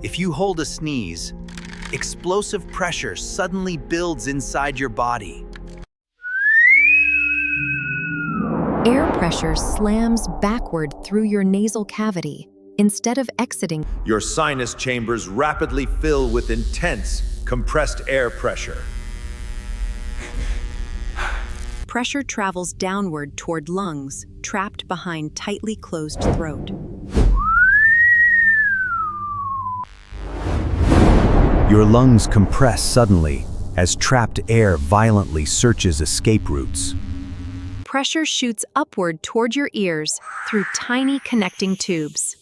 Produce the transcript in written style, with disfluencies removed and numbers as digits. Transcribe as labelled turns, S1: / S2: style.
S1: If you hold a sneeze, explosive pressure suddenly builds inside your body.
S2: Air pressure slams backward through your nasal cavity instead of exiting.
S3: Your sinus chambers rapidly fill with intense, compressed air pressure.
S2: Pressure travels downward toward lungs, trapped behind tightly closed throat.
S1: Your lungs compress suddenly as trapped air violently searches escape routes.
S2: Pressure shoots upward toward your ears through tiny connecting tubes.